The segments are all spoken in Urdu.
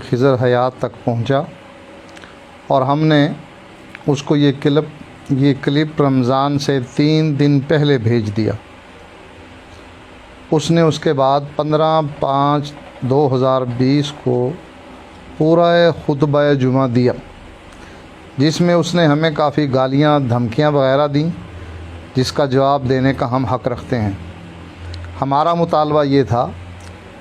خضر حیات تک پہنچا اور ہم نے اس کو یہ کلپ رمضان سے 3 دن پہلے بھیج دیا۔ اس نے اس کے بعد 15/5/2020 کو پورا خطبہ جمعہ دیا، جس میں اس نے ہمیں کافی گالیاں دھمکیاں وغیرہ دیں، جس کا جواب دینے کا ہم حق رکھتے ہیں۔ ہمارا مطالبہ یہ تھا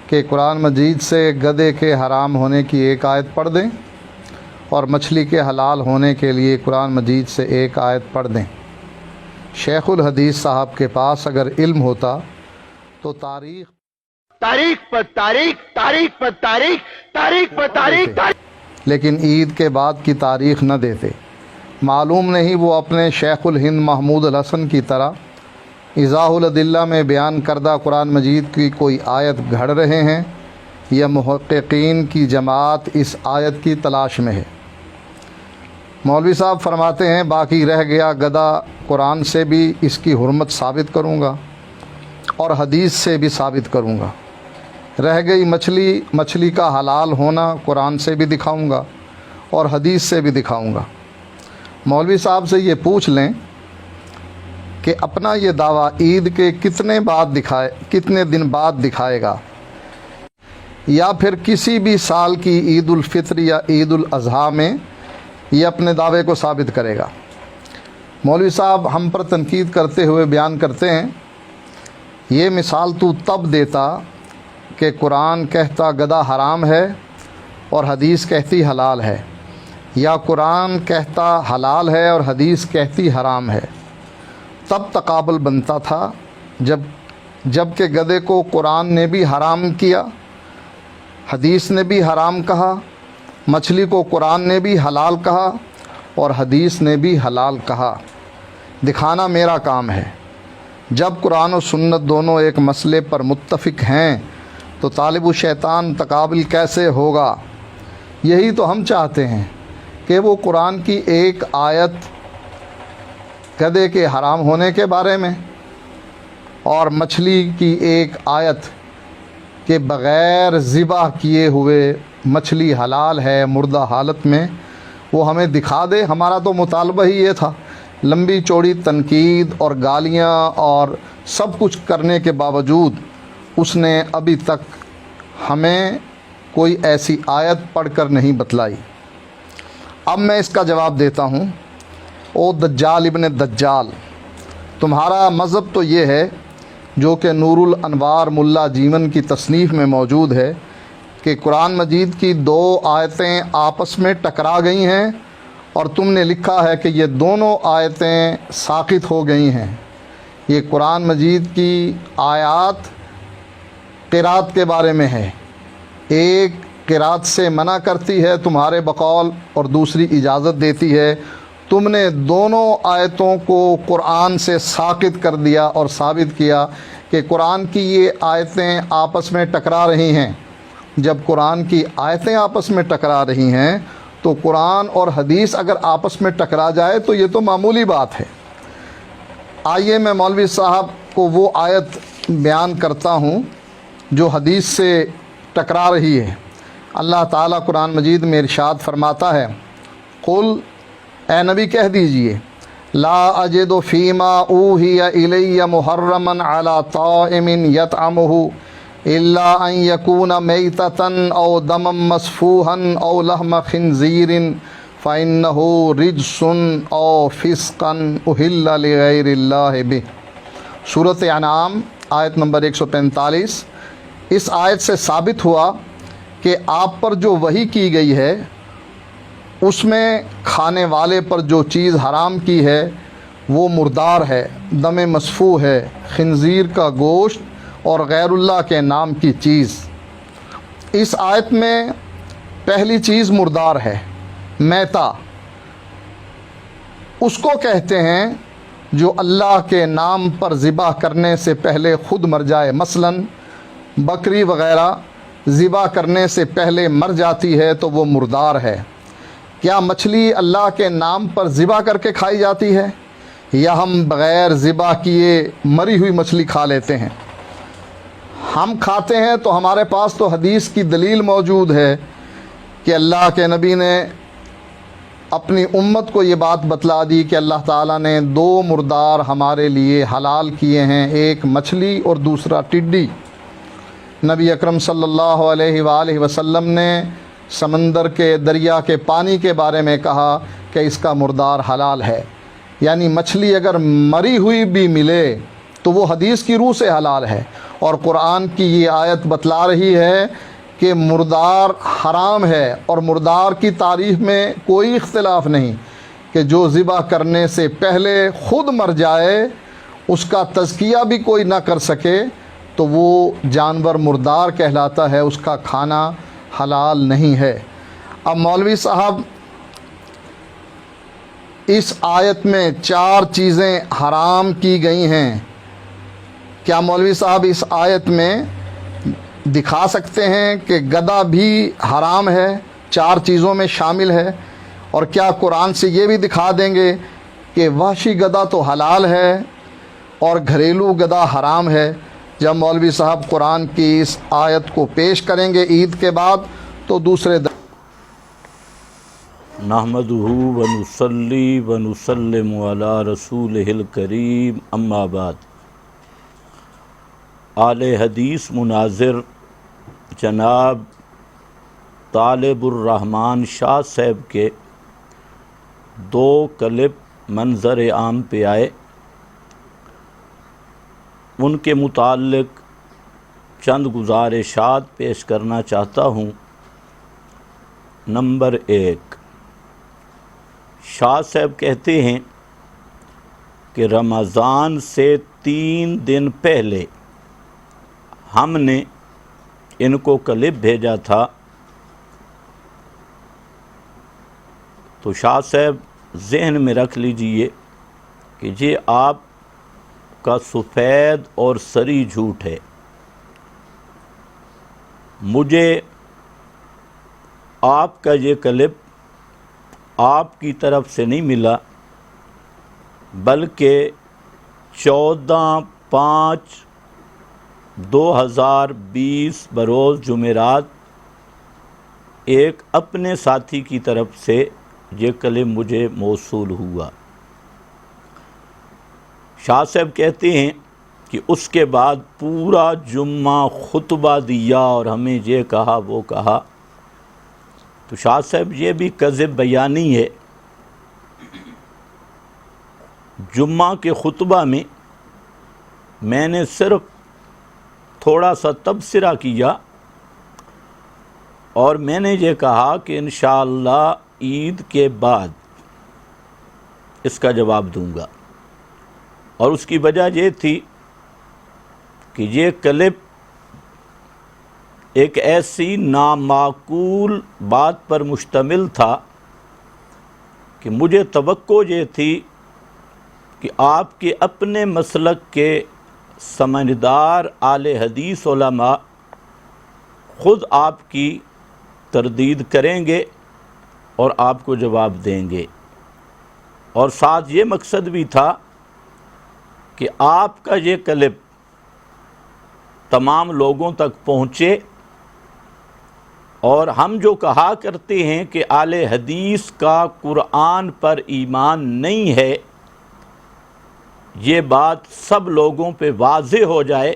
کہ قرآن مجید سے گدھے کے حرام ہونے کی ایک آیت پڑھ دیں اور مچھلی کے حلال ہونے کے لیے قرآن مجید سے ایک آیت پڑھ دیں۔ شیخ الحدیث صاحب کے پاس اگر علم ہوتا تو تاریخ پر تاریخ، لیکن عید کے بعد کی تاریخ نہ دیتے۔ معلوم نہیں وہ اپنے شیخ الہند محمود الحسن کی طرح ایضاح الادلہ میں بیان کردہ قرآن مجید کی کوئی آیت گھڑ رہے ہیں یا محققین کی جماعت اس آیت کی تلاش میں ہے۔ مولوی صاحب فرماتے ہیں باقی رہ گیا گدھا، قرآن سے بھی اس کی حرمت ثابت کروں گا اور حدیث سے بھی ثابت کروں گا۔ رہ گئی مچھلی کا حلال ہونا، قرآن سے بھی دکھاؤں گا اور حدیث سے بھی دکھاؤں گا۔ مولوی صاحب سے یہ پوچھ لیں کہ اپنا یہ دعویٰ عید کے کتنے دن بعد دکھائے گا، یا پھر کسی بھی سال کی عید الفطر یا عید الاضحیٰ میں یہ اپنے دعوے کو ثابت کرے گا۔ مولوی صاحب ہم پر تنقید کرتے ہوئے بیان کرتے ہیں، یہ مثال تو تب دیتا کہ قرآن کہتا گدھا حرام ہے اور حدیث کہتی حلال ہے، یا قرآن کہتا حلال ہے اور حدیث کہتی حرام ہے، تب تقابل بنتا تھا۔ جب کہ گدھے کو قرآن نے بھی حرام کیا، حدیث نے بھی حرام کہا، مچھلی کو قرآن نے بھی حلال کہا اور حدیث نے بھی حلال کہا۔ دکھانا میرا کام ہے۔ جب قرآن و سنت دونوں ایک مسئلے پر متفق ہیں تو طالب الشیطان تقابل کیسے ہوگا؟ یہی تو ہم چاہتے ہیں کہ وہ قرآن کی ایک آیت گدھے کے حرام ہونے کے بارے میں اور مچھلی کی ایک آیت کہ بغیر ذبح کیے ہوئے مچھلی حلال ہے مردہ حالت میں، وہ ہمیں دکھا دے۔ ہمارا تو مطالبہ ہی یہ تھا۔ لمبی چوڑی تنقید اور گالیاں اور سب کچھ کرنے کے باوجود اس نے ابھی تک ہمیں کوئی ایسی آیت پڑھ کر نہیں بتلائی۔ اب میں اس کا جواب دیتا ہوں۔ او دجال ابن دجال، تمہارا مذہب تو یہ ہے جو کہ نور الانوار ملا جیون کی تصنیف میں موجود ہے کہ قرآن مجید کی 2 آیتیں آپس میں ٹکرا گئی ہیں اور تم نے لکھا ہے کہ یہ دونوں آیتیں ساقط ہو گئی ہیں۔ یہ قرآن مجید کی آیات قرات کے بارے میں ہے، ایک قرات سے منع کرتی ہے تمہارے بقول اور دوسری اجازت دیتی ہے۔ تم نے دونوں آیتوں کو قرآن سے ساقط کر دیا اور ثابت کیا کہ قرآن کی یہ آیتیں آپس میں ٹکرا رہی ہیں۔ جب قرآن کی آیتیں آپس میں ٹکرا رہی ہیں تو قرآن اور حدیث اگر آپس میں ٹکرا جائے تو یہ تو معمولی بات ہے۔ آئیے میں مولوی صاحب کو وہ آیت بیان کرتا ہوں جو حدیث سے ٹکرا رہی ہے۔ اللہ تعالیٰ قرآن مجید میں ارشاد فرماتا ہے، قل، اے نبی کہہ دیجئے، لا اجد فیما اوحی الی محرما علی طائم یطعمہ الا ان یکون میتۃ او دما مسفوحا او لحم خنزیر فانہ رجس او فسقا اہل لغیر اللہ بہ۔ سورۃ انعام آیت نمبر 145۔ اس آیت سے ثابت ہوا کہ آپ پر جو وحی کی گئی ہے اس میں کھانے والے پر جو چیز حرام کی ہے وہ مردار ہے، دم مسفوح ہے، خنزیر کا گوشت اور غیر اللہ کے نام کی چیز۔ اس آیت میں پہلی چیز مردار ہے، میتا۔ اس کو کہتے ہیں جو اللہ کے نام پر ذبح کرنے سے پہلے خود مر جائے، مثلاً بکری وغیرہ ذبح کرنے سے پہلے مر جاتی ہے تو وہ مردار ہے۔ کیا مچھلی اللہ کے نام پر ذبح کر کے کھائی جاتی ہے، یا ہم بغیر ذبح کیے مری ہوئی مچھلی کھا لیتے ہیں؟ ہم کھاتے ہیں تو ہمارے پاس تو حدیث کی دلیل موجود ہے کہ اللہ کے نبی نے اپنی امت کو یہ بات بتلا دی کہ اللہ تعالیٰ نے دو مردار ہمارے لیے حلال کیے ہیں، ایک مچھلی اور دوسرا ٹڈی۔ نبی اکرم صلی اللہ علیہ وآلہ وسلم نے سمندر کے دریا کے پانی کے بارے میں کہا کہ اس کا مردار حلال ہے، یعنی مچھلی اگر مری ہوئی بھی ملے تو وہ حدیث کی روح سے حلال ہے، اور قرآن کی یہ آیت بتلا رہی ہے کہ مردار حرام ہے، اور مردار کی تعریف میں کوئی اختلاف نہیں کہ جو ذبح کرنے سے پہلے خود مر جائے، اس کا تزکیہ بھی کوئی نہ کر سکے، تو وہ جانور مردار کہلاتا ہے، اس کا کھانا حلال نہیں ہے۔ اب مولوی صاحب اس آیت میں 4 چیزیں حرام کی گئی ہیں، کیا مولوی صاحب اس آیت میں دکھا سکتے ہیں کہ گدھا بھی حرام ہے، 4 چیزوں میں شامل ہے؟ اور کیا قرآن سے یہ بھی دکھا دیں گے کہ وحشی گدھا تو حلال ہے اور گھریلو گدھا حرام ہے؟ جب مولوی صاحب قرآن کی اس آیت کو پیش کریں گے عید کے بعد تو دوسرے نحمدہ ونصلی ونسلم علی رسولہ الکریم، اما بعد۔ اہل حدیث مناظر جناب طالب الرحمن شاہ صاحب کے 2 کلپ منظر عام پہ آئے، ان کے متعلق چند گزارشات پیش کرنا چاہتا ہوں۔ نمبر 1، شاہ صاحب کہتے ہیں کہ رمضان سے 3 دن پہلے ہم نے ان کو کلپ بھیجا تھا، تو شاہ صاحب ذہن میں رکھ لیجئے کہ یہ آپ کا سفید اور سری جھوٹ ہے۔ مجھے آپ کا یہ کلپ آپ کی طرف سے نہیں ملا، بلکہ 14/5/2020 بروز جمعرات ایک اپنے ساتھی کی طرف سے یہ کلپ مجھے موصول ہوا۔ شاہ صاحب کہتے ہیں کہ اس کے بعد پورا جمعہ خطبہ دیا اور ہمیں یہ کہا وہ کہا، تو شاہ صاحب یہ بھی کذب بیانی ہے۔ جمعہ کے خطبہ میں نے صرف تھوڑا سا تبصرہ کیا اور میں نے یہ کہا کہ انشاءاللہ عید کے بعد اس کا جواب دوں گا، اور اس کی وجہ یہ تھی کہ یہ کلپ ایک ایسی نامعقول بات پر مشتمل تھا کہ مجھے توقع یہ تھی کہ آپ کے اپنے مسلک کے سمجھدار اہل حدیث علماء خود آپ کی تردید کریں گے اور آپ کو جواب دیں گے، اور ساتھ یہ مقصد بھی تھا کہ آپ کا یہ کلپ تمام لوگوں تک پہنچے، اور ہم جو کہا کرتے ہیں کہ اہل حدیث کا قرآن پر ایمان نہیں ہے، یہ بات سب لوگوں پہ واضح ہو جائے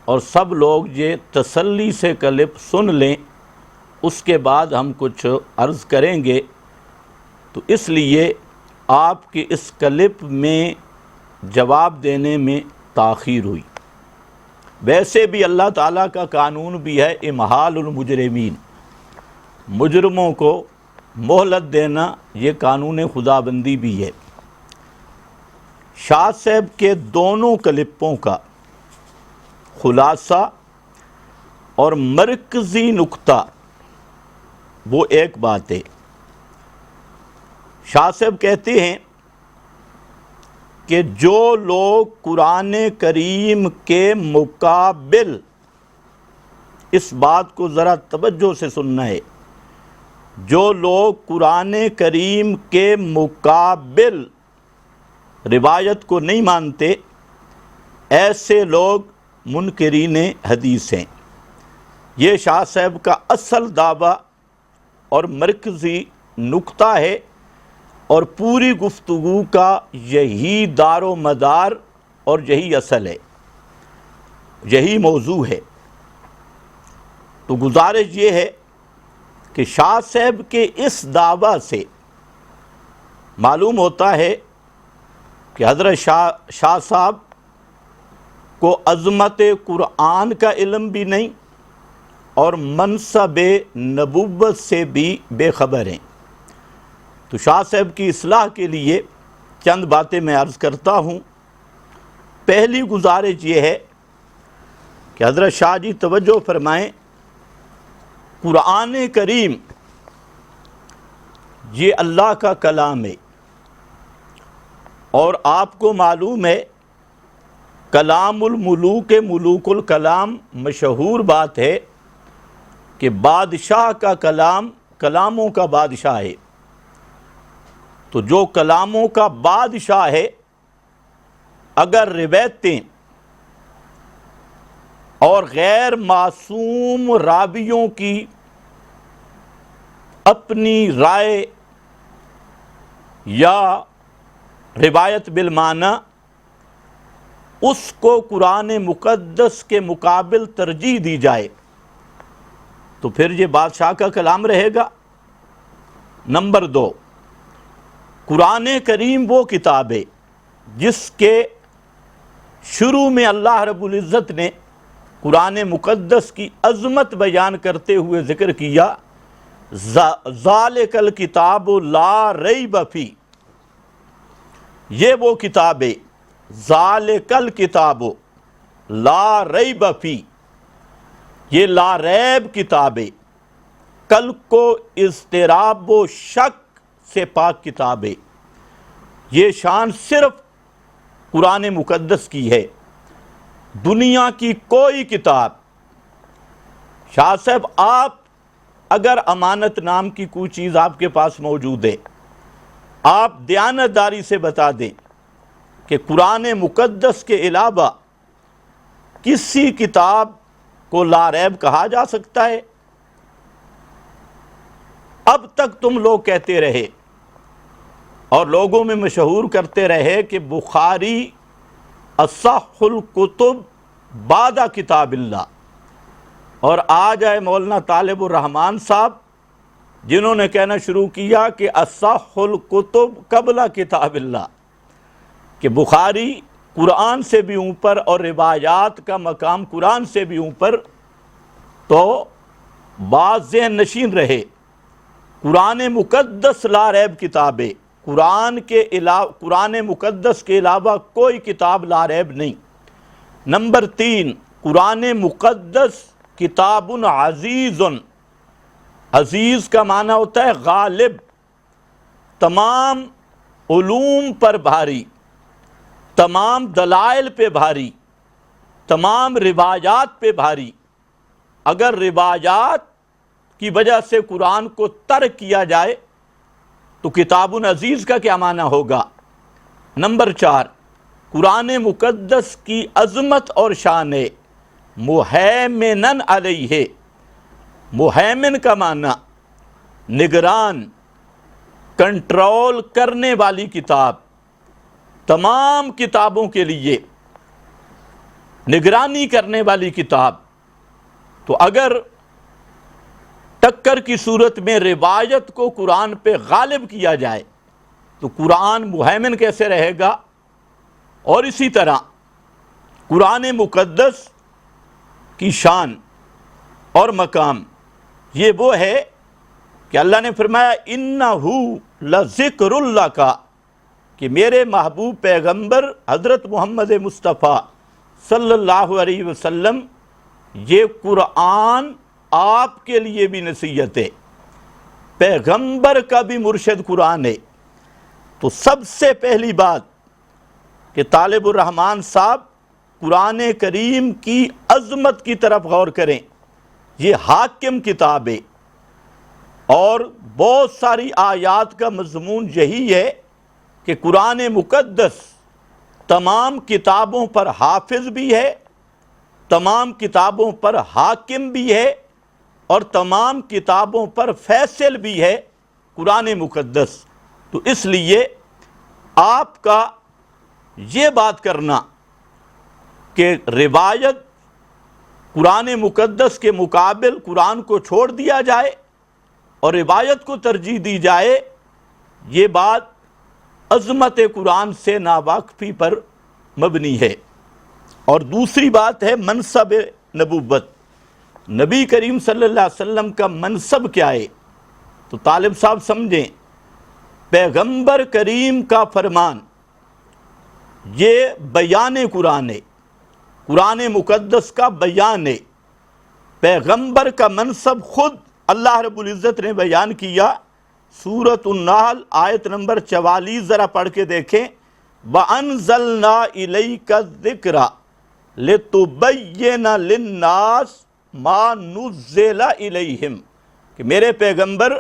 اور سب لوگ یہ تسلی سے کلپ سن لیں، اس کے بعد ہم کچھ عرض کریں گے۔ تو اس لیے آپ کے اس کلپ میں جواب دینے میں تاخیر ہوئی۔ ویسے بھی اللہ تعالیٰ کا قانون بھی ہے امہال المجرمین، مجرموں کو مہلت دینا، یہ قانون خدا بندی بھی ہے۔ شاہ صاحب کے دونوں کلپوں کا خلاصہ اور مرکزی نقطہ وہ ایک بات ہے۔ شاہ صاحب کہتے ہیں کہ جو لوگ قرآن کریم کے مقابل، اس بات کو ذرا توجہ سے سننا ہے، جو لوگ قرآن کریم کے مقابل روایت کو نہیں مانتے، ایسے لوگ منکرین حدیث ہیں۔ یہ شاہ صاحب کا اصل دعویٰ اور مرکزی نقطہ ہے اور پوری گفتگو کا یہی دار و مدار اور یہی اصل ہے، یہی موضوع ہے۔ تو گزارش یہ ہے کہ شاہ صاحب کے اس دعویٰ سے معلوم ہوتا ہے کہ حضرت شاہ صاحب کو عظمت قرآن کا علم بھی نہیں اور منصب نبوت سے بھی بے خبر ہیں۔ تو شاہ صاحب کی اصلاح کے لیے چند باتیں میں عرض کرتا ہوں۔ پہلی گزارش یہ ہے کہ حضرت شاہ جی توجہ فرمائیں، قرآن کریم یہ اللہ کا کلام ہے، اور آپ کو معلوم ہے کلام الملوک ملوک الکلام مشہور بات ہے کہ بادشاہ کا کلام کلاموں کا بادشاہ ہے۔ تو جو کلاموں کا بادشاہ ہے، اگر روایتیں اور غیر معصوم راویوں کی اپنی رائے یا روایت بالمعنی اس کو قرآن مقدس کے مقابل ترجیح دی جائے تو پھر یہ بادشاہ کا کلام رہے گا۔ نمبر 2، قرآن کریم وہ کتاب ہے جس کے شروع میں اللہ رب العزت نے قرآن مقدس کی عظمت بیان کرتے ہوئے ذکر کیا، ذالک الکتاب لا ریب فیہ، یہ وہ کتاب ہے، ذالک الکتاب لا ریب فیہ، یہ لا ریب کتاب ہے، کل کو اضطراب و شک سے پاک کتاب ہے۔ یہ شان صرف قرآن مقدس کی ہے، دنیا کی کوئی کتاب۔ شاہ صاحب آپ اگر امانت نام کی کوئی چیز آپ کے پاس موجود ہے، آپ دیانتداری سے بتا دیں کہ قرآن مقدس کے علاوہ کسی کتاب کو لا ریب کہا جا سکتا ہے؟ اب تک تم لوگ کہتے رہے اور لوگوں میں مشہور کرتے رہے کہ بخاری اصح الکتب بعد کتاب اللہ، اور آج آئے مولانا طالب الرحمن صاحب جنہوں نے کہنا شروع کیا کہ اصح الکتب قبل کتاب اللہ، کہ بخاری قرآن سے بھی اوپر اور روایات کا مقام قرآن سے بھی اوپر۔ تو بعض ذہن نشین رہے، قرآن مقدس لا ریب کتاب ہے، قرآن مقدس کے علاوہ کوئی کتاب لا ریب نہیں۔ نمبر 3، قرآن مقدس کتاب عزیز، عزیز کا معنی ہوتا ہے غالب، تمام علوم پر بھاری، تمام دلائل پہ بھاری، تمام روایات پہ بھاری۔ اگر روایات کی وجہ سے قرآن کو ترک کیا جائے تو کتاب عزیز کا کیا معنی ہوگا؟ نمبر 4، قرآن مقدس کی عظمت اور شان ہے مہیمنن علیہ، مہیمن کا معنی نگران، کنٹرول کرنے والی کتاب، تمام کتابوں کے لیے نگرانی کرنے والی کتاب۔ تو اگر ٹکر کی صورت میں روایت کو قرآن پہ غالب کیا جائے تو قرآن مہیمن کیسے رہے گا؟ اور اسی طرح قرآن مقدس کی شان اور مقام یہ وہ ہے کہ اللہ نے فرمایا انہو لذکر اللہ کا، کہ میرے محبوب پیغمبر حضرت محمد مصطفیٰ صلی اللہ علیہ وسلم یہ قرآن آپ کے لیے بھی نصیحت ہے، پیغمبر کا بھی مرشد قرآن ہے۔ تو سب سے پہلی بات کہ طالب الرحمن صاحب قرآن کریم کی عظمت کی طرف غور کریں، یہ حاکم کتاب ہے، اور بہت ساری آیات کا مضمون یہی ہے کہ قرآن مقدس تمام کتابوں پر حافظ بھی ہے، تمام کتابوں پر حاکم بھی ہے، اور تمام کتابوں پر فیصل بھی ہے قرآن مقدس۔ تو اس لیے آپ کا یہ بات کرنا کہ روایت قرآن مقدس کے مقابل قرآن کو چھوڑ دیا جائے اور روایت کو ترجیح دی جائے، یہ بات عظمت قرآن سے ناواقفی پر مبنی ہے۔ اور دوسری بات ہے منصب نبوت۔ نبی کریم صلی اللہ علیہ وسلم کا منصب کیا ہے؟ تو طالب صاحب سمجھیں، پیغمبر کریم کا فرمان یہ بیان قرآن ہے، قرآن مقدس کا بیان ہے۔ پیغمبر کا منصب خود اللہ رب العزت نے بیان کیا۔ سورۃ النحل آیت نمبر 44 ذرا پڑھ کے دیکھیں، وَأَنزَلْنَا إِلَيْكَ الذِّكْرَ لِتُبَيِّنَ لِلنَّاسِ مَا نُزِّلَ إِلَيْهِمْ، کہ میرے پیغمبر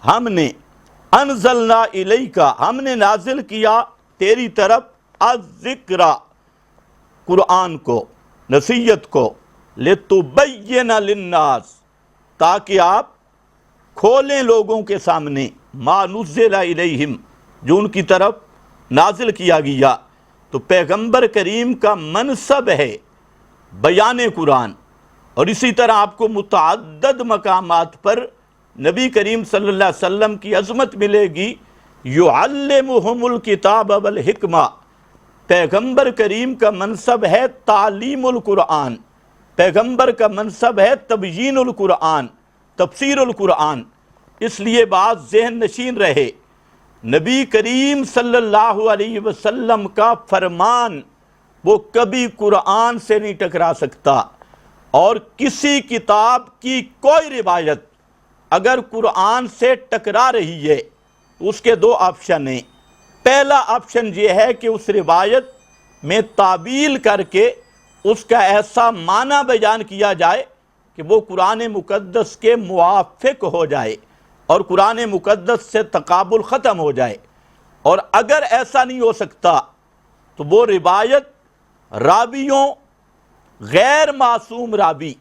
ہم نے انزلنا الیک، ہم نے نازل کیا تیری طرف الذکر، قرآن کو، نصیحت کو، لتبین للناس، تاکہ آپ کھولیں لوگوں کے سامنے ما نزل الیہم، جو ان کی طرف نازل کیا گیا۔ تو پیغمبر کریم کا منصب ہے بیان قرآن، اور اسی طرح آپ کو متعدد مقامات پر نبی کریم صلی اللہ علیہ وسلم کی عظمت ملے گی۔ یعلمہم الکتاب والحکمہ، پیغمبر کریم کا منصب ہے تعلیم القرآن، پیغمبر کا منصب ہے تبیین القرآن، تفسیر القرآن۔ اس لیے بات ذہن نشین رہے، نبی کریم صلی اللہ علیہ وسلم کا فرمان وہ کبھی قرآن سے نہیں ٹکرا سکتا، اور کسی کتاب کی کوئی روایت اگر قرآن سے ٹکرا رہی ہے تو اس کے دو آپشن ہیں۔ پہلا آپشن یہ ہے کہ اس روایت میں تعبیل کر کے اس کا ایسا معنی بیان کیا جائے کہ وہ قرآن مقدس کے موافق ہو جائے اور قرآن مقدس سے تقابل ختم ہو جائے، اور اگر ایسا نہیں ہو سکتا تو وہ روایت راویوں، غیر معصوم راوی،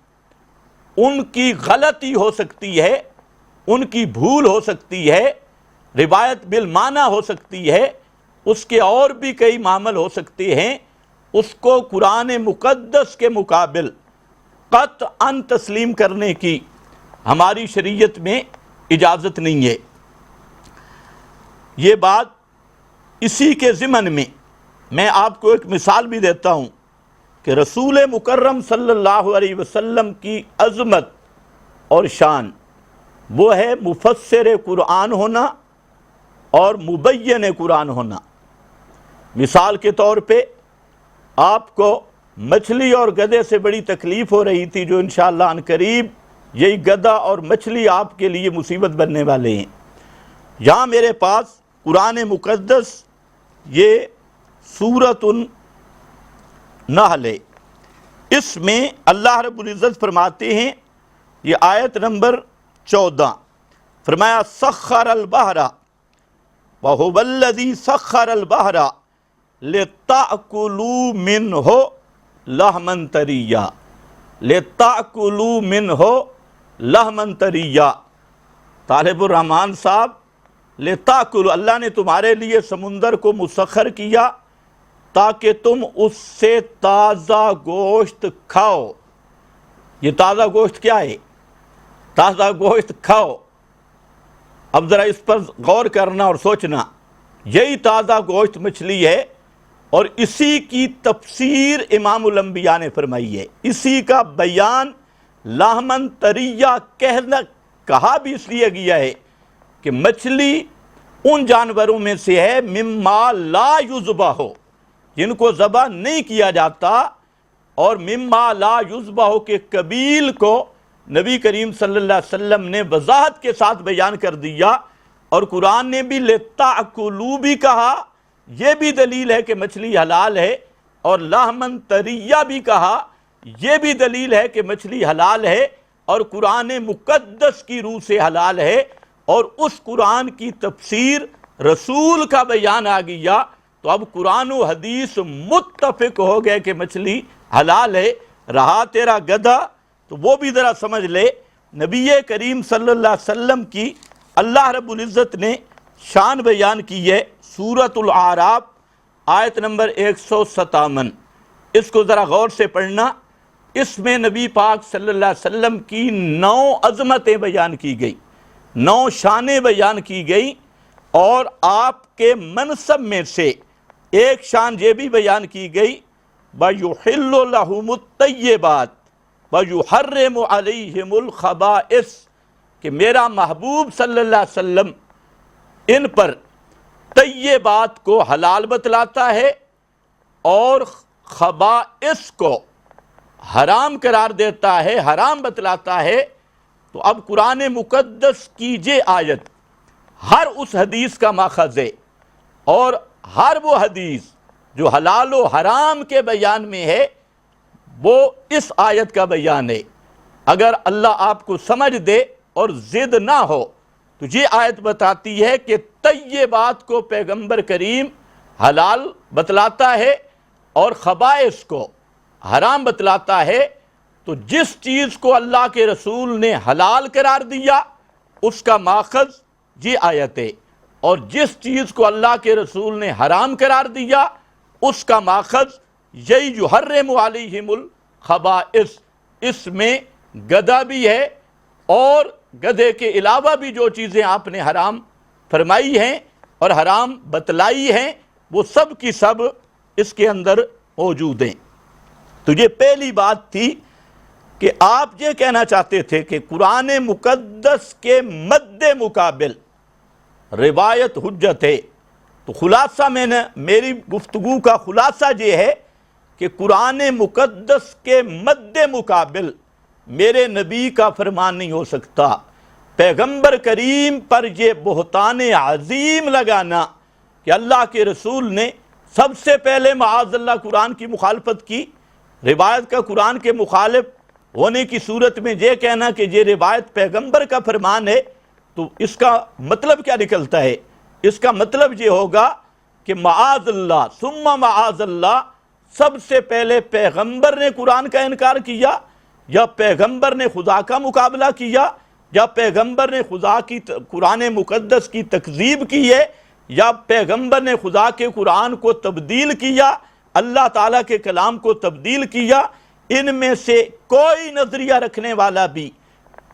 ان کی غلطی ہو سکتی ہے، ان کی بھول ہو سکتی ہے، روایت بالمعنی ہو سکتی ہے، اس کے اور بھی کئی معامل ہو سکتے ہیں، اس کو قرآن مقدس کے مقابل قطعاً تسلیم کرنے کی ہماری شریعت میں اجازت نہیں ہے۔ یہ بات اسی کے ضمن میں آپ کو ایک مثال بھی دیتا ہوں کہ رسول مکرم صلی اللہ علیہ وسلم کی عظمت اور شان وہ ہے مفسر قرآن ہونا اور مبین قرآن ہونا۔ مثال کے طور پہ آپ کو مچھلی اور گدھے سے بڑی تکلیف ہو رہی تھی، جو انشاءاللہ عن قریب یہی گدھا اور مچھلی آپ کے لیے مصیبت بننے والے ہیں۔ یہاں میرے پاس قرآن مقدس یہ سورۃ النحل ہے، اس میں اللہ رب العزت فرماتے ہیں، یہ آیت نمبر 14، فرمایا سخر البحر وَهُوَ الَّذِي سَخَّرَ الْبَحْرَ لِتَأْكُلُوا مِنْهُ لَحْمًا طَرِيًّا، لِتَأْكُلُوا مِنْهُ لَحْمًا طَرِيًّا۔ طالب الرحمن صاحب، لِتَأْكُلُوا، اللہ نے تمہارے لیے سمندر کو مسخر کیا تاکہ تم اس سے تازہ گوشت کھاؤ۔ یہ تازہ گوشت کیا ہے؟ تازہ گوشت کھاؤ۔ اب ذرا اس پر غور کرنا اور سوچنا، یہی تازہ گوشت مچھلی ہے، اور اسی کی تفسیر امام الانبیاء نے فرمائی ہے، اسی کا بیان لحمن طریہ کہا بھی اس لیے گیا ہے کہ مچھلی ان جانوروں میں سے ہے مما لا یذبح، جن کو ذبح نہیں کیا جاتا، اور مما لا یذبح کے قبیل کو نبی کریم صلی اللہ علیہ وسلم نے وضاحت کے ساتھ بیان کر دیا، اور قرآن نے بھی لِتَأْكُلُوا بھی کہا، یہ بھی دلیل ہے کہ مچھلی حلال ہے، اور لحمن طریہ بھی کہا، یہ بھی دلیل ہے کہ مچھلی حلال ہے اور قرآن مقدس کی روح سے حلال ہے، اور اس قرآن کی تفسیر رسول کا بیان آ گیا، تو اب قرآن و حدیث متفق ہو گئے کہ مچھلی حلال ہے۔ رہا تیرا گدھا، تو وہ بھی ذرا سمجھ لے، نبی کریم صلی اللہ علیہ وسلم کی اللہ رب العزت نے شان بیان کی ہے سورۃ الاعراف آیت نمبر 157۔ اس کو ذرا غور سے پڑھنا۔ اس میں نبی پاک صلی اللہ علیہ وسلم کی 9 عظمتیں بیان کی گئی، 9 شانیں بیان کی گئی، اور آپ کے منصب میں سے ایک شان یہ بھی بیان کی گئی وَيُحِلُّ لَهُمُ الطَّيِّبَاتِ وَيُحَرِّمُ عَلَيْهِمُ الْخَبَائِثَ، کہ میرا محبوب صلی اللہ علیہ وسلم ان پر طیبات کو حلال بتلاتا ہے اور خبائث کو حرام قرار دیتا ہے، حرام بتلاتا ہے۔ تو اب قرآن مقدس کی یہ آیت ہر اس حدیث کا ماخذ ہے، اور ہر وہ حدیث جو حلال و حرام کے بیان میں ہے وہ اس آیت کا بیان ہے۔ اگر اللہ آپ کو سمجھ دے اور ضد نہ ہو تو یہ آیت بتاتی ہے کہ طیبات کو پیغمبر کریم حلال بتلاتا ہے اور خبائث کو حرام بتلاتا ہے۔ تو جس چیز کو اللہ کے رسول نے حلال قرار دیا اس کا ماخذ یہ آیت ہے، اور جس چیز کو اللہ کے رسول نے حرام قرار دیا اس کا ماخذ یہی یحرم علیہم الخبائث۔ اس میں گدھا بھی ہے اور گدھے کے علاوہ بھی جو چیزیں آپ نے حرام فرمائی ہیں اور حرام بتلائی ہیں وہ سب کی سب اس کے اندر موجود ہیں۔ تو یہ پہلی بات تھی کہ آپ یہ کہنا چاہتے تھے کہ قرآن مقدس کے مد مقابل روایت حجت ہے۔ تو خلاصہ میری گفتگو کا خلاصہ یہ ہے کہ قرآن مقدس کے مد مقابل میرے نبی کا فرمان نہیں ہو سکتا۔ پیغمبر کریم پر یہ بہتان عظیم لگانا کہ اللہ کے رسول نے سب سے پہلے معاذ اللہ قرآن کی مخالفت کی، روایت کا قرآن کے مخالف ہونے کی صورت میں یہ کہنا کہ یہ روایت پیغمبر کا فرمان ہے، تو اس کا مطلب کیا نکلتا ہے؟ اس کا مطلب یہ ہوگا کہ معاذ اللہ ثم معاذ اللہ سب سے پہلے پیغمبر نے قرآن کا انکار کیا، یا پیغمبر نے خدا کا مقابلہ کیا، یا پیغمبر نے خدا کی قرآن مقدس کی تکذیب کی ہے، یا پیغمبر نے خدا کے قرآن کو تبدیل کیا، اللہ تعالیٰ کے کلام کو تبدیل کیا۔ ان میں سے کوئی نظریہ رکھنے والا بھی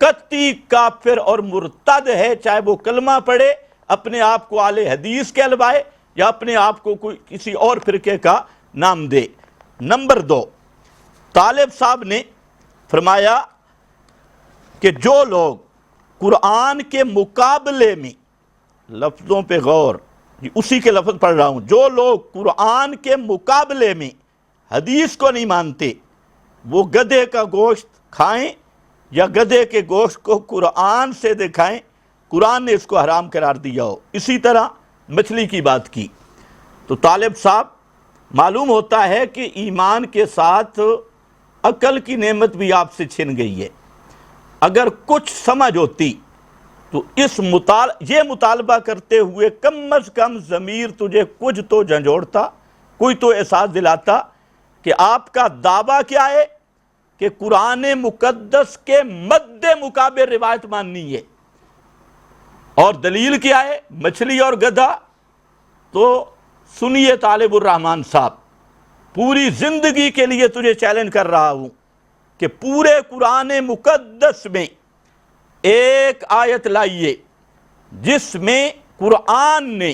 قطعی کافر اور مرتد ہے، چاہے وہ کلمہ پڑھے، اپنے آپ کو اہل حدیث کہلوائے یا اپنے آپ کو کوئی کسی اور فرقے کا نام دے۔ نمبر 2، طالب صاحب نے فرمایا کہ جو لوگ قرآن کے مقابلے میں، لفظوں پہ غور، اسی کے لفظ پڑھ رہا ہوں، جو لوگ قرآن کے مقابلے میں حدیث کو نہیں مانتے وہ گدھے کا گوشت کھائیں یا گدھے کے گوشت کو قرآن سے دکھائیں، قرآن نے اس کو حرام قرار دیا ہو۔ اسی طرح مچھلی کی بات کی۔ تو طالب صاحب معلوم ہوتا ہے کہ ایمان کے ساتھ عقل کی نعمت بھی آپ سے چھن گئی ہے۔ اگر کچھ سمجھ ہوتی تو یہ مطالبہ کرتے ہوئے کم از کم ضمیر تجھے کچھ تو جھنجھوڑتا، کوئی تو احساس دلاتا کہ آپ کا دعویٰ کیا ہے کہ قرآن مقدس کے مد مقابل روایت ماننی ہے، اور دلیل کیا ہے؟ مچھلی اور گدھا۔ تو سنیے طالب الرحمن صاحب، پوری زندگی کے لیے تجھے چیلنج کر رہا ہوں کہ پورے قرآن مقدس میں ایک آیت لائیے جس میں قرآن نے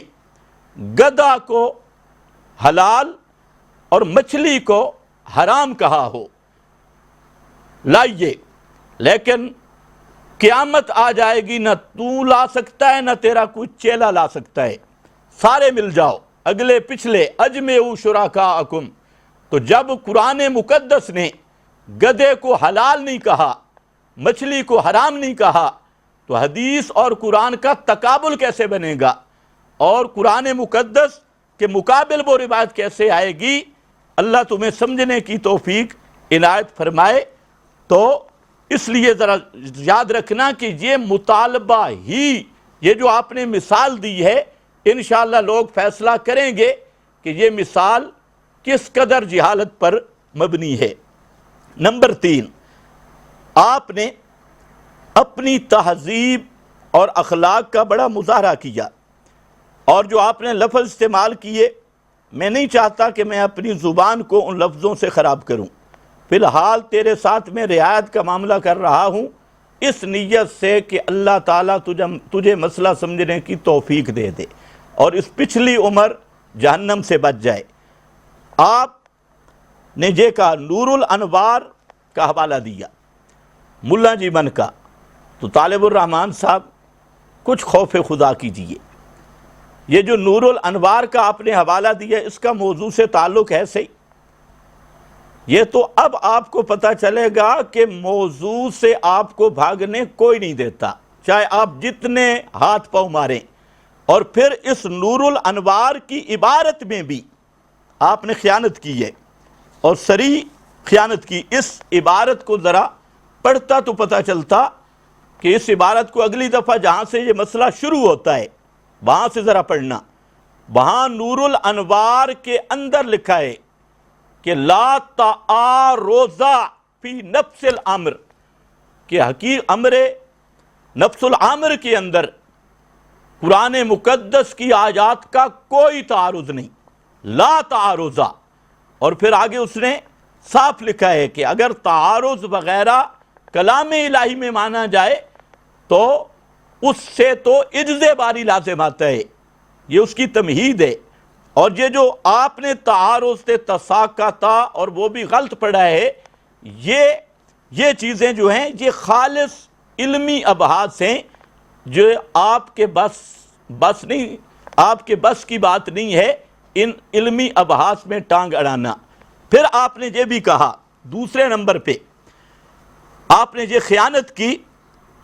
گدھا کو حلال اور مچھلی کو حرام کہا ہو، لائیے۔ لیکن قیامت آ جائے گی، نہ تو لا سکتا ہے نہ تیرا کوئی چیلا لا سکتا ہے۔ سارے مل جاؤ، اگلے پچھلے، اجمعوا شرکاءکم۔ تو جب قرآن مقدس نے گدھے کو حلال نہیں کہا، مچھلی کو حرام نہیں کہا، تو حدیث اور قرآن کا تقابل کیسے بنے گا؟ اور قرآن مقدس کے مقابل وہ روایت کیسے آئے گی؟ اللہ تمہیں سمجھنے کی توفیق عنایت فرمائے۔ تو اس لیے ذرا یاد رکھنا کہ یہ مطالبہ ہی، یہ جو آپ نے مثال دی ہے، انشاءاللہ لوگ فیصلہ کریں گے کہ یہ مثال کس قدر جہالت پر مبنی ہے۔ نمبر 3، آپ نے اپنی تہذیب اور اخلاق کا بڑا مظاہرہ کیا، اور جو آپ نے لفظ استعمال کیے، میں نہیں چاہتا کہ میں اپنی زبان کو ان لفظوں سے خراب کروں، فی الحال تیرے ساتھ میں رعایت کا معاملہ کر رہا ہوں، اس نیت سے کہ اللہ تعالیٰ تجھے مسئلہ سمجھنے کی توفیق دے دے اور اس پچھلی عمر جہنم سے بچ جائے۔ آپ نے یہ کہا، نور الانوار کا حوالہ دیا ملا جیون کا، تو طالب الرحمن صاحب کچھ خوف خدا کیجئے، یہ جو نور الانوار کا آپ نے حوالہ دیا اس کا موضوع سے تعلق ہے صحیح، یہ تو اب آپ کو پتہ چلے گا کہ موضوع سے آپ کو بھاگنے کوئی نہیں دیتا، چاہے آپ جتنے ہاتھ پاؤں ماریں، اور پھر اس نور الانوار کی عبارت میں بھی آپ نے خیانت کی ہے اور صریح خیانت کی۔ اس عبارت کو ذرا پڑھتا تو پتہ چلتا کہ اس عبارت کو اگلی دفعہ جہاں سے یہ مسئلہ شروع ہوتا ہے وہاں سے ذرا پڑھنا، وہاں نور الانوار کے اندر لکھا ہے کہ لا تعارض فی نفس الامر، کہ امر نفس الامر کے اندر قرآن مقدس کی آیات کا کوئی تعارض نہیں، لا تعارض۔ اور پھر آگے اس نے صاف لکھا ہے کہ اگر تعارض وغیرہ کلام الہی میں مانا جائے تو اس سے تو عجز باری لازم آتا ہے، یہ اس کی تمہید ہے۔ اور یہ جو آپ نے تعارض سے تساقطا اور وہ بھی غلط پڑھا ہے، یہ چیزیں جو ہیں یہ خالص علمی ابحاث ہیں جو آپ کے بس نہیں، آپ کے بس کی بات نہیں ہے ان علمی ابحاث میں ٹانگ اڑانا۔ پھر آپ نے یہ بھی کہا دوسرے نمبر پہ آپ نے یہ خیانت کی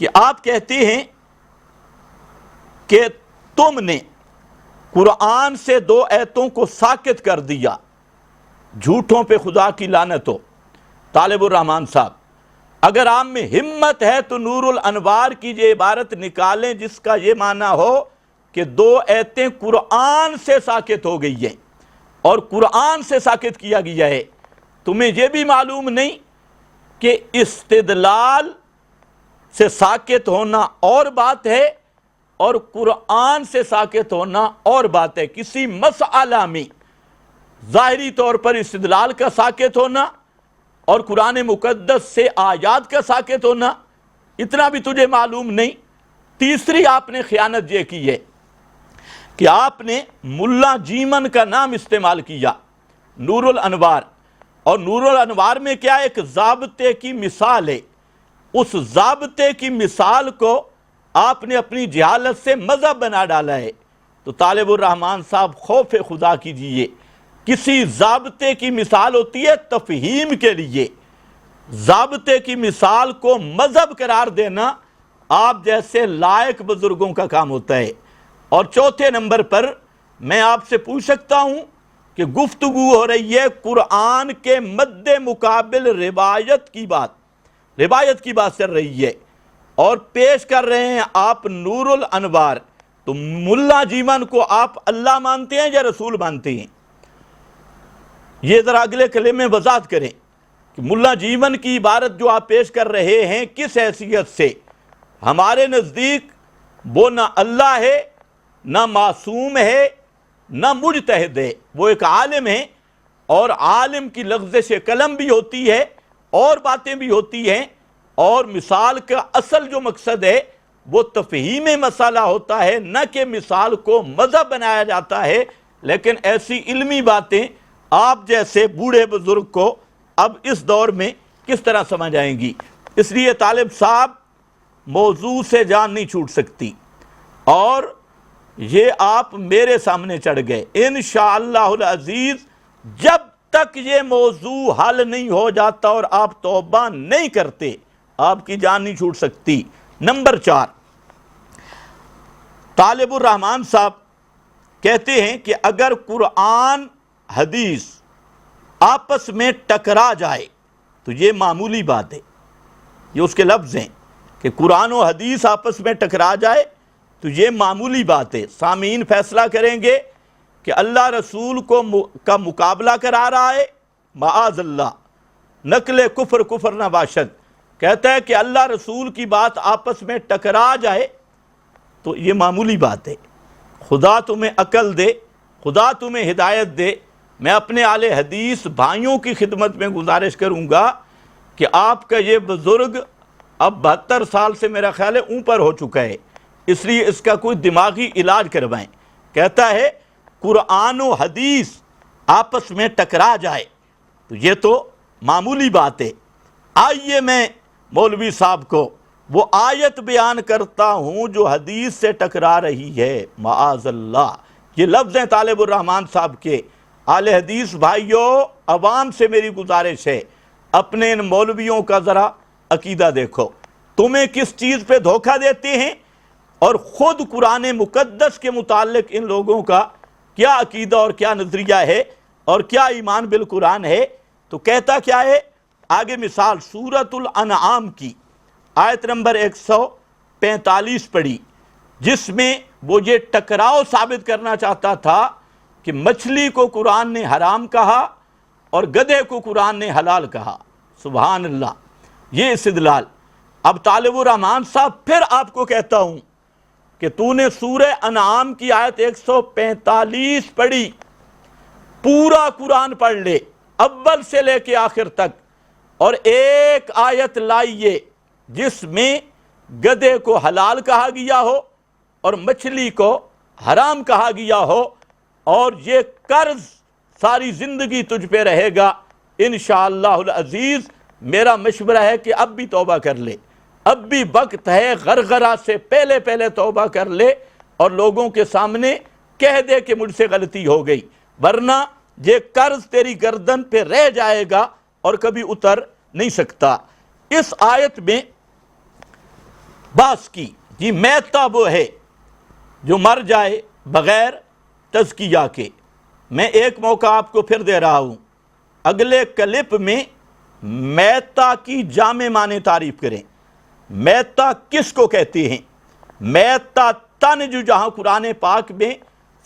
کہ آپ کہتے ہیں کہ تم نے قرآن سے 2 آیتوں کو ساکت کر دیا، جھوٹوں پہ خدا کی لعنت ہو۔ طالب الرحمن صاحب، اگر آپ میں ہمت ہے تو نور الانوار کی یہ عبارت نکالیں جس کا یہ معنی ہو کہ 2 آیتیں قرآن سے ساکت ہو گئی ہیں اور قرآن سے ساکت کیا گیا ہے۔ تمہیں یہ بھی معلوم نہیں کہ استدلال سے ساکت ہونا اور بات ہے اور قرآن سے ساکت ہونا اور بات ہے۔ کسی مسئلہ میں ظاہری طور پر استدلال کا ساکت ہونا اور قرآن مقدس سے آیات کا ساکت ہونا، اتنا بھی تجھے معلوم نہیں۔ تیسری آپ نے خیانت یہ کی ہے کہ آپ نے ملا جیمن کا نام استعمال کیا نور الانوار، اور نور الانوار میں کیا ایک ضابطے کی مثال ہے، اس ضابطے کی مثال کو آپ نے اپنی جہالت سے مذہب بنا ڈالا ہے۔ تو طالب الرحمن صاحب خوف خدا کیجئے، کسی ضابطے کی مثال ہوتی ہے تفہیم کے لیے، ضابطے کی مثال کو مذہب قرار دینا آپ جیسے لائق بزرگوں کا کام ہوتا ہے۔ اور چوتھے نمبر پر میں آپ سے پوچھ سکتا ہوں کہ گفتگو ہو رہی ہے قرآن کے مد مقابل روایت کی بات چل رہی ہے اور پیش کر رہے ہیں آپ نور الانوار، تو ملا جیمن کو آپ اللہ مانتے ہیں یا رسول مانتے ہیں؟ یہ ذرا اگلے کلمے میں وضاحت کریں کہ ملا جیمن کی عبارت جو آپ پیش کر رہے ہیں کس حیثیت سے؟ ہمارے نزدیک وہ نہ اللہ ہے، نہ معصوم ہے، نہ مجتہد ہے، وہ ایک عالم ہے، اور عالم کی لغزش قلم بھی ہوتی ہے اور باتیں بھی ہوتی ہیں، اور مثال کا اصل جو مقصد ہے وہ تفہیم مسئلہ ہوتا ہے، نہ کہ مثال کو مذہب بنایا جاتا ہے۔ لیکن ایسی علمی باتیں آپ جیسے بوڑھے بزرگ کو اب اس دور میں کس طرح سمجھ آئیں گی؟ اس لیے طالب صاحب موضوع سے جان نہیں چھوٹ سکتی، اور یہ آپ میرے سامنے چڑھ گئے۔ انشاءاللہ العزیز جب تک یہ موضوع حل نہیں ہو جاتا اور آپ توبہ نہیں کرتے آپ کی جان نہیں چھوٹ سکتی۔ نمبر 4، طالب الرحمن صاحب کہتے ہیں کہ اگر قرآن حدیث آپس میں ٹکرا جائے تو یہ معمولی بات ہے، یہ اس کے لفظ ہیں کہ قرآن و حدیث آپس میں ٹکرا جائے تو یہ معمولی بات ہے۔ سامعین فیصلہ کریں گے کہ اللہ رسول کا مقابلہ کرا رہا ہے، معاذ اللہ، نقل کفر نہ باشد، کہتا ہے کہ اللہ رسول کی بات آپس میں ٹکرا جائے تو یہ معمولی بات ہے. خدا تمہیں عقل دے، خدا تمہیں ہدایت دے. میں اپنے اہل حدیث بھائیوں کی خدمت میں گزارش کروں گا کہ آپ کا یہ بزرگ اب 72 سال سے میرا خیال ہے اوپر ہو چکا ہے، اس لیے اس کا کوئی دماغی علاج کروائیں. کہتا ہے قرآن و حدیث آپس میں ٹکرا جائے تو یہ تو معمولی بات ہے. آئیے میں مولوی صاحب کو وہ آیت بیان کرتا ہوں جو حدیث سے ٹکرا رہی ہے. معاذ اللہ، یہ لفظ ہیں طالب الرحمن صاحب کے. اہل حدیث بھائیوں، عوام سے میری گزارش ہے، اپنے ان مولویوں کا ذرا عقیدہ دیکھو. تمہیں کس چیز پہ دھوکہ دیتے ہیں اور خود قرآن مقدس کے متعلق ان لوگوں کا کیا عقیدہ اور کیا نظریہ ہے اور کیا ایمان بالقرآن ہے. تو کہتا کیا ہے آگے؟ مثال سورۃ الانعام کی آیت نمبر 145 پڑھی، جس میں وہ یہ ٹکراؤ ثابت کرنا چاہتا تھا کہ مچھلی کو قرآن نے حرام کہا اور گدھے کو قرآن نے حلال کہا. سبحان اللہ، یہ استدلال. اب طالب الرحمن صاحب پھر آپ کو کہتا ہوں کہ تو نے سورہ انعام کی آیت 145 پڑھی، پورا قرآن پڑھ لے اول سے لے کے آخر تک، اور ایک آیت لائیے جس میں گدھے کو حلال کہا گیا ہو اور مچھلی کو حرام کہا گیا ہو، اور یہ قرض ساری زندگی تجھ پہ رہے گا. انشاءاللہ العزیز میرا مشورہ ہے کہ اب بھی توبہ کر لے، اب بھی وقت ہے، غرغرہ سے پہلے پہلے توبہ کر لے اور لوگوں کے سامنے کہہ دے کہ مجھ سے غلطی ہو گئی، ورنہ یہ قرض تیری گردن پہ رہ جائے گا اور کبھی اتر نہیں سکتا. اس آیت میں بات کی جی میتہ وہ ہے جو مر جائے بغیر تزکیہ کے. میں ایک موقع آپ کو پھر دے رہا ہوں، اگلے کلپ میں میتہ کی جامع معنی تعریف کریں. میتہ کس کو کہتے ہیں؟ میتہ تن جو جہاں قرآن پاک میں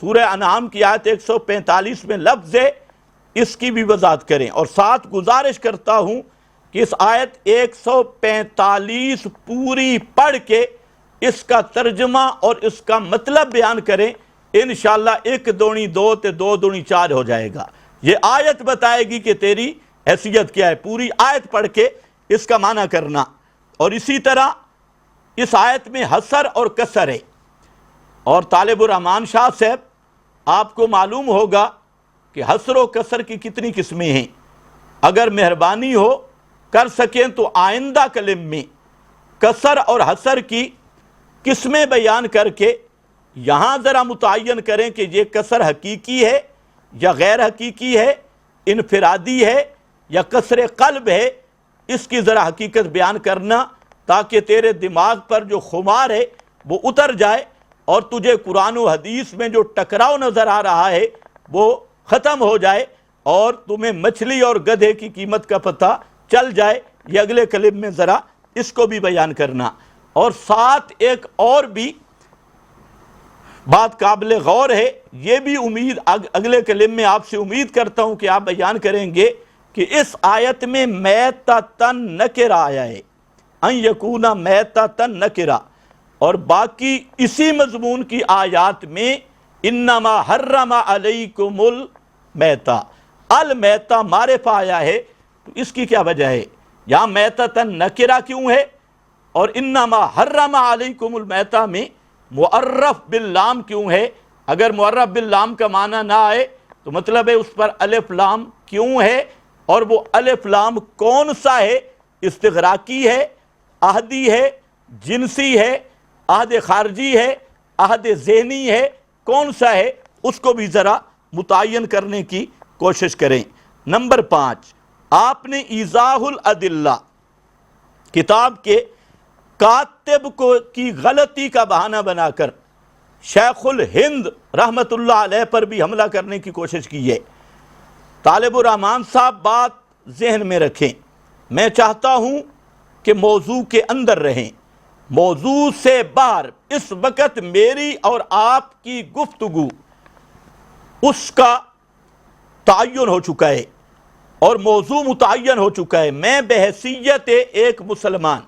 سورہ انعام کی آیت 145 میں لفظ ہے، اس کی بھی وضاحت کریں. اور ساتھ گزارش کرتا ہوں کہ اس آیت 145 پوری پڑھ کے اس کا ترجمہ اور اس کا مطلب بیان کریں. انشاءاللہ 1 دوڑی 2 تے 2 دوڑی 4 ہو جائے گا. یہ آیت بتائے گی کہ تیری حیثیت کیا ہے. پوری آیت پڑھ کے اس کا معنی کرنا. اور اسی طرح اس آیت میں حسر اور کسر ہے. اور طالب الرحمن شاہ صاحب، آپ کو معلوم ہوگا کہ حسر و کسر کی کتنی قسمیں ہیں. اگر مہربانی ہو کر سکیں تو آئندہ کلم میں کسر اور حسر کی قسمیں بیان کر کے یہاں ذرا متعین کریں کہ یہ کسر حقیقی ہے یا غیر حقیقی ہے، انفرادی ہے یا کسر قلب ہے. اس کی ذرا حقیقت بیان کرنا تاکہ تیرے دماغ پر جو خمار ہے وہ اتر جائے اور تجھے قرآن و حدیث میں جو ٹکراؤ نظر آ رہا ہے وہ ختم ہو جائے اور تمہیں مچھلی اور گدھے کی قیمت کا پتہ چل جائے. یہ اگلے کلپ میں ذرا اس کو بھی بیان کرنا. اور ساتھ ایک اور بھی بات قابل غور ہے، یہ بھی امید اگلے کلم میں آپ سے امید کرتا ہوں کہ آپ بیان کریں گے کہ اس آیت میں میتۃ نکرہ آیا ہے، ان یکون میتۃ نکرہ. اور باقی اسی مضمون کی آیات میں انما حرم علیکم المیتہ، المیتہ معرفہ آیا ہے. تو اس کی کیا وجہ ہے؟ یہاں میتۃ نکرہ کیوں ہے اور انما حرم علیکم المیتہ میں معرف باللام کیوں ہے؟ اگر معرف باللام کا معنی نہ آئے تو مطلب ہے اس پر الف لام کیوں ہے، اور وہ الف لام کون سا ہے؟ استغراقی ہے، عہدی ہے، جنسی ہے، عہد خارجی ہے، عہد ذہنی ہے، کون سا ہے؟ اس کو بھی ذرا متعین کرنے کی کوشش کریں. نمبر 5، آپ نے ایضاح الادلہ کتاب کے کاتب کی غلطی کا بہانہ بنا کر شیخ الہند رحمت اللہ علیہ پر بھی حملہ کرنے کی کوشش کی ہے. طالب الرحمن صاحب بات ذہن میں رکھیں، میں چاہتا ہوں کہ موضوع کے اندر رہیں، موضوع سے باہر. اس وقت میری اور آپ کی گفتگو اس کا تعین ہو چکا ہے. اور موضوع متعین ہو چکا ہے۔ میں بحیثیت ایک مسلمان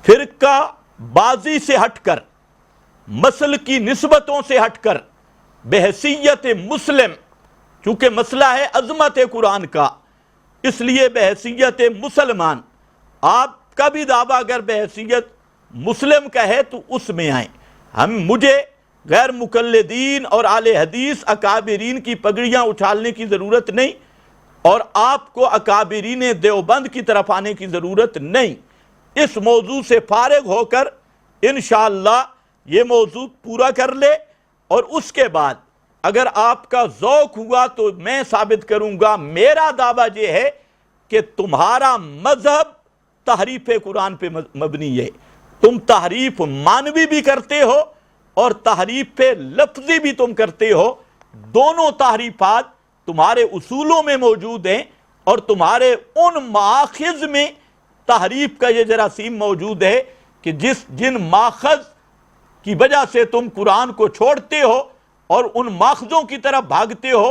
فرقہ بازی سے ہٹ کر، مسل کی نسبتوں سے ہٹ کر، بحیثیت مسلم، چونکہ مسئلہ ہے عظمت قرآن کا، اس لیے بحیثیت مسلمان، آپ کا بھی دعویٰ اگر بحیثیت مسلم کا ہے تو اس میں آئیں۔ مجھے غیر مقلدین اور اہل حدیث اکابرین کی پگڑیاں اچھالنے کی ضرورت نہیں، اور آپ کو اکابرین دیوبند کی طرف آنے کی ضرورت نہیں۔ اس موضوع سے فارغ ہو کر انشاءاللہ یہ موضوع پورا کر لے، اور اس کے بعد اگر آپ کا ذوق ہوا تو میں ثابت کروں گا۔ میرا دعویٰ یہ ہے کہ تمہارا مذہب تحریف قرآن پہ مبنی ہے، تم تحریف معنوی بھی کرتے ہو اور تحریف لفظی بھی تم کرتے ہو، دونوں تحریفات تمہارے اصولوں میں موجود ہیں، اور تمہارے ان ماخذ میں تحریف کا یہ جراثیم موجود ہے کہ جن ماخذ کی وجہ سے تم قرآن کو چھوڑتے ہو اور ان ماخذوں کی طرف بھاگتے ہو،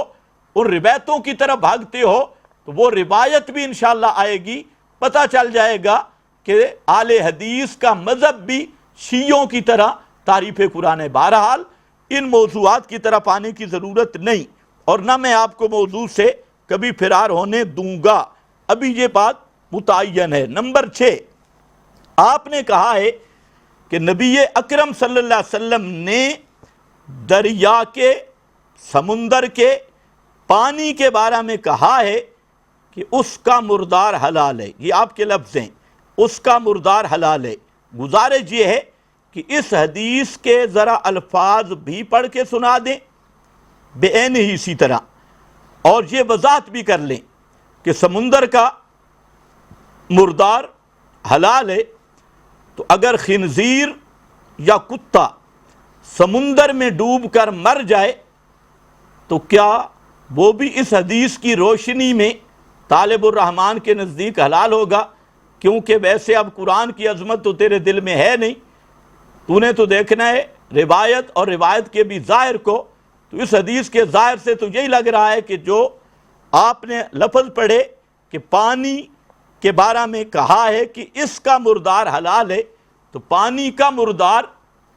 ان روایتوں کی طرف بھاگتے ہو، تو وہ روایت بھی انشاءاللہ آئے گی، پتہ چل جائے گا کہ اہل حدیث کا مذہب بھی شیعوں کی طرح تعریف قرآن ہے۔ بہرحال ان موضوعات کی طرف آنے کی ضرورت نہیں، اور نہ میں آپ کو موضوع سے کبھی فرار ہونے دوں گا، ابھی یہ بات متعین ہے۔ نمبر 6، آپ نے کہا ہے کہ نبی اکرم صلی اللہ علیہ وسلم نے دریا کے، سمندر کے پانی کے بارے میں کہا ہے کہ اس کا مردار حلال ہے، یہ آپ کے لفظ ہیں، اس کا مردار حلال ہے۔ گزارش یہ ہے کہ اس حدیث کے ذرا الفاظ بھی پڑھ کے سنا دیں بعین ہی اسی طرح، اور یہ وضاحت بھی کر لیں کہ سمندر کا مردار حلال ہے، تو اگر خنزیر یا کتا سمندر میں ڈوب کر مر جائے تو کیا وہ بھی اس حدیث کی روشنی میں طالب الرحمن کے نزدیک حلال ہوگا؟ کیونکہ ویسے اب قرآن کی عظمت تو تیرے دل میں ہے نہیں، تو نے تو دیکھنا ہے روایت اور روایت کے بھی ظاہر کو، تو اس حدیث کے ظاہر سے تو یہی لگ رہا ہے کہ جو آپ نے لفظ پڑھے کہ پانی کے بارے میں کہا ہے کہ اس کا مردار حلال ہے، تو پانی کا مردار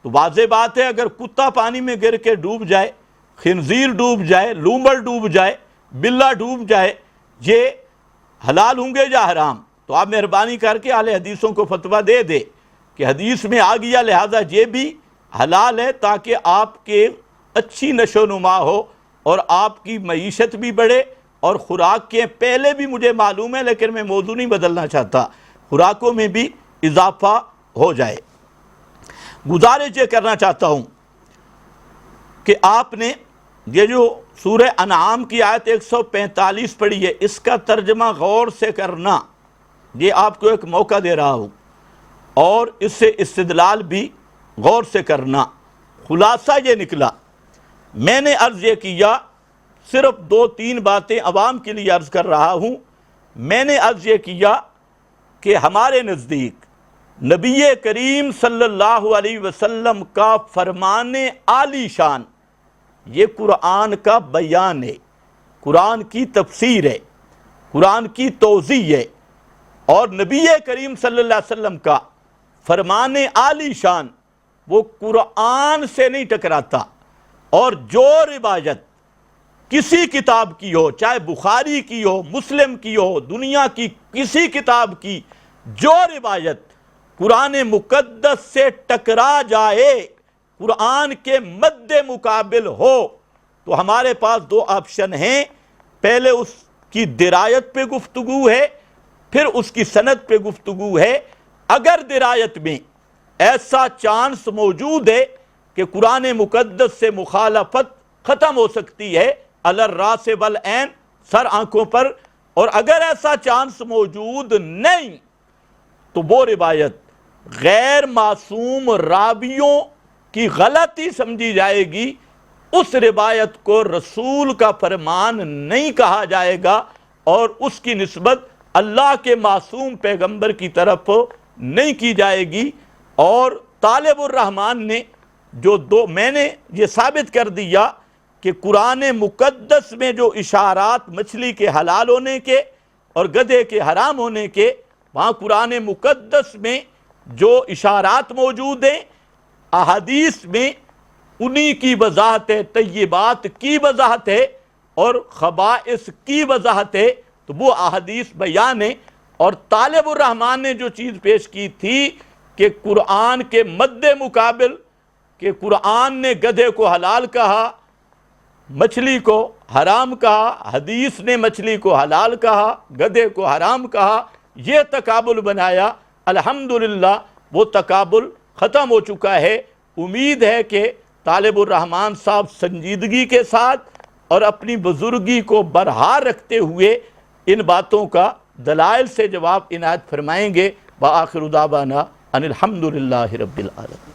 تو واضح بات ہے، اگر کتا پانی میں گر کے ڈوب جائے، خنزیر ڈوب جائے، لومڑ ڈوب جائے، بلہ ڈوب جائے، یہ حلال ہوں گے یا حرام؟ تو آپ مہربانی کر کے اہل حدیثوں کو فتویٰ دے دے کہ حدیث میں آ گیا لہذا یہ بھی حلال ہے، تاکہ آپ کے اچھی نشو و نما ہو اور آپ کی معیشت بھی بڑھے، اور خوراک کے پہلے بھی مجھے معلوم ہے لیکن میں موضوع نہیں بدلنا چاہتا، خوراکوں میں بھی اضافہ ہو جائے۔ گزارش یہ کرنا چاہتا ہوں کہ آپ نے یہ جو سورہ انعام کی آیت 145 پڑھی ہے، اس کا ترجمہ غور سے کرنا، یہ آپ کو ایک موقع دے رہا ہوں، اور اس سے استدلال بھی غور سے کرنا۔ خلاصہ یہ نکلا، میں نے عرض یہ کیا، صرف 2-3 باتیں عوام کے لیے عرض کر رہا ہوں۔ میں نے عرض یہ کیا کہ ہمارے نزدیک نبی کریم صلی اللہ علیہ وسلم کا فرمان عالی شان یہ قرآن کا بیان ہے، قرآن کی تفسیر ہے، قرآن کی توضیح ہے، اور نبی کریم صلی اللہ علیہ وسلم کا فرمان عالی شان وہ قرآن سے نہیں ٹکراتا، اور جو روایت کسی کتاب کی ہو، چاہے بخاری کی ہو، مسلم کی ہو، دنیا کی کسی کتاب کی جو روایت قرآن مقدس سے ٹکرا جائے، قرآن کے مد مقابل ہو، تو ہمارے پاس 2 آپشن ہیں۔ پہلے اس کی درایت پہ گفتگو ہے، پھر اس کی سند پہ گفتگو ہے۔ اگر درایت میں ایسا چانس موجود ہے کہ قرآن مقدس سے مخالفت ختم ہو سکتی ہے، علی الراس والعین، سر آنکھوں پر، اور اگر ایسا چانس موجود نہیں تو وہ روایت غیر معصوم راویوں کی غلطی سمجھی جائے گی، اس روایت کو رسول کا فرمان نہیں کہا جائے گا، اور اس کی نسبت اللہ کے معصوم پیغمبر کی طرف نہیں کی جائے گی۔ اور طالب الرحمن نے جو میں نے یہ ثابت کر دیا کہ قرآن مقدس میں جو اشارات مچھلی کے حلال ہونے کے اور گدھے کے حرام ہونے کے، وہاں قرآن مقدس میں جو اشارات موجود ہیں، احادیث میں انہی کی وضاحت ہے، طیبات کی وضاحت ہے اور خبائث کی وضاحت ہے، تو وہ احادیث بیان ہے۔ اور طالب الرحمن نے جو چیز پیش کی تھی کہ قرآن کے مد مقابل، کہ قرآن نے گدھے کو حلال کہا، مچھلی کو حرام کہا، حدیث نے مچھلی کو حلال کہا، گدھے کو حرام کہا، یہ تقابل بنایا، الحمدللہ وہ تقابل ختم ہو چکا ہے۔ امید ہے کہ طالب الرحمن صاحب سنجیدگی کے ساتھ اور اپنی بزرگی کو برحال رکھتے ہوئے ان باتوں کا دلائل سے جواب عنایت فرمائیں گے۔ وآخر دعوانا ان الحمدللہ رب العالمین۔